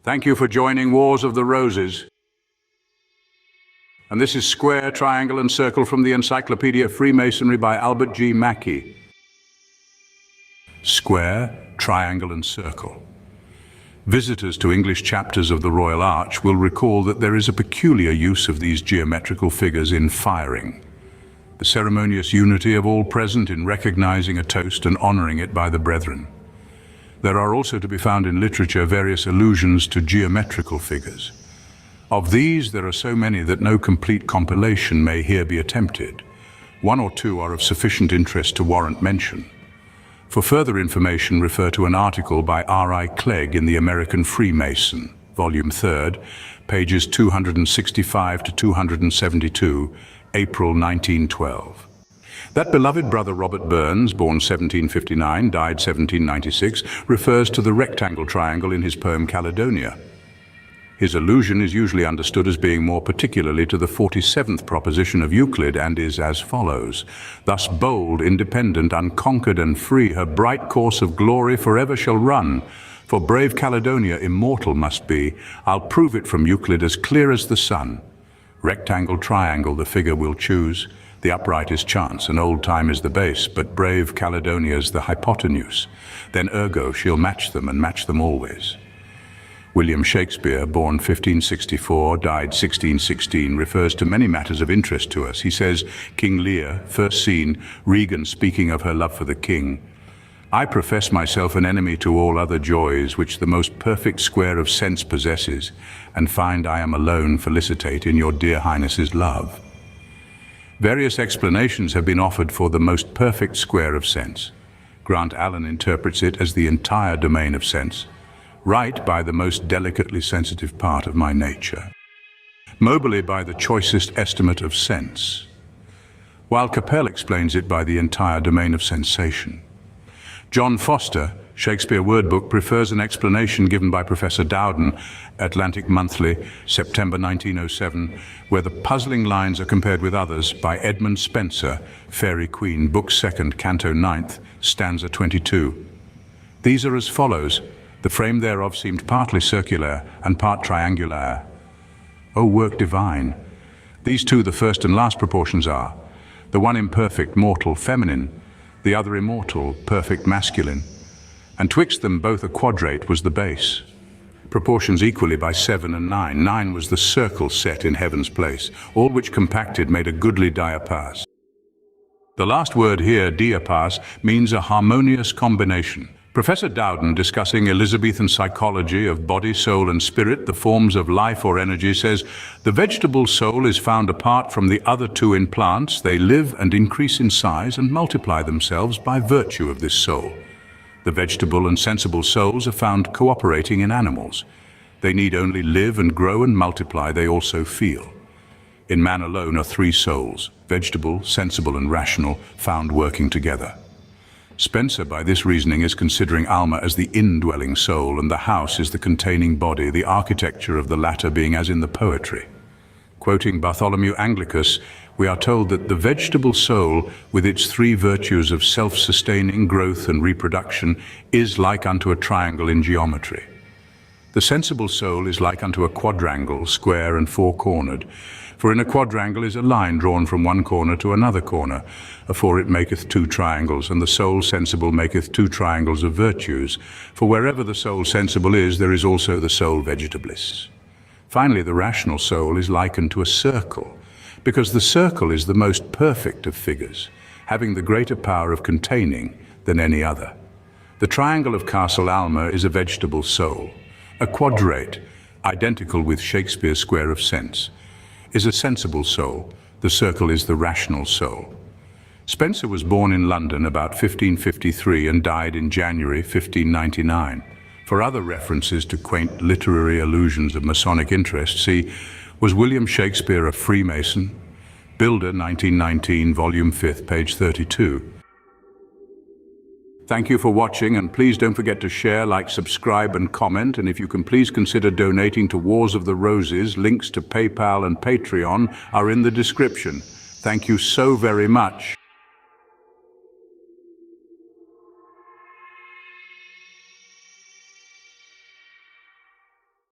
Thank you for joining Wars of the Roses. And this is Square, Triangle and Circle from the Encyclopedia of Freemasonry by Albert G. Mackey. Square, Triangle and Circle. Visitors to English chapters of the Royal Arch will recall that there is a peculiar use of these geometrical figures in firing. The ceremonious unity of all present in recognizing a toast and honoring it by the brethren. There are also to be found in literature various allusions to geometrical figures. Of these, there are so many that no complete compilation may here be attempted. One or two are of sufficient interest to warrant mention. For further information, refer to an article by R.I. Clegg in the American Freemason, Volume 3, pages 265 to 272, April 1912. That beloved brother Robert Burns, born 1759, died 1796, refers to the rectangle triangle in his poem Caledonia. His allusion is usually understood as being more particularly to the 47th proposition of Euclid and is as follows. Thus bold, independent, unconquered and free, her bright course of glory forever shall run. For brave Caledonia immortal must be. I'll prove it from Euclid as clear as the sun. Rectangle, triangle, the figure we'll choose. The upright is chance, and old time is the base, but brave Caledonia's the hypotenuse. Then ergo she'll match them and match them always. William Shakespeare, born 1564, died 1616, refers to many matters of interest to us. He says, King Lear, first scene, Regan speaking of her love for the king. I profess myself an enemy to all other joys which the most perfect square of sense possesses, and find I am alone felicitate in your dear highness's love. Various explanations have been offered for the most perfect square of sense. Grant Allen interprets it as the entire domain of sense. Right by the most delicately sensitive part of my nature. Moberly by the choicest estimate of sense. While Capel explains it by the entire domain of sensation. John Foster, Shakespeare Word Book, prefers an explanation given by Professor Dowden, Atlantic Monthly, September 1907, where the puzzling lines are compared with others by Edmund Spenser, Fairy Queen, Book 2nd, Canto 9th, stanza 22. These are as follows. The frame thereof seemed partly circular and part triangular. O work divine! These two, the first and last proportions are, the one imperfect, mortal, feminine, the other immortal, perfect, masculine, and twixt them both a quadrate was the base. Proportions equally by 7 and 9. 9 was the circle set in heaven's place, all which compacted made a goodly diapas. The last word here, diapas, means a harmonious combination. Professor Dowden, discussing Elizabethan psychology of body, soul and spirit, the forms of life or energy, says, the vegetable soul is found apart from the other two in plants. They live and increase in size and multiply themselves by virtue of this soul. The vegetable and sensible souls are found cooperating in animals. They need only live and grow and multiply. They also feel. In man alone are three souls, vegetable, sensible and rational, found working together. Spenser, by this reasoning, is considering Alma as the indwelling soul, and the house is the containing body, the architecture of the latter being as in the poetry. Quoting Bartholomew Anglicus, we are told that the vegetable soul, with its three virtues of self-sustaining, growth and reproduction, is like unto a triangle in geometry. The sensible soul is like unto a quadrangle, square and four-cornered. For in a quadrangle is a line drawn from one corner to another corner, afore it maketh two triangles, and the soul sensible maketh two triangles of virtues. For wherever the soul sensible is, there is also the soul vegetabilis. Finally, the rational soul is likened to a circle, because the circle is the most perfect of figures, having the greater power of containing than any other. The triangle of Castle Alma is a vegetable soul. A quadrate, identical with Shakespeare's square of sense, is a sensible soul. The circle is the rational soul. Spenser was born in London about 1553 and died in January 1599. For other references to quaint literary allusions of Masonic interest, see, Was William Shakespeare a Freemason? Builder, 1919, Volume 5, page 32. Thank you for watching, and please don't forget to share, like, subscribe and comment, and if you can please consider donating to Wars of the Roses. Links to PayPal and Patreon are in the description. Thank you so very much.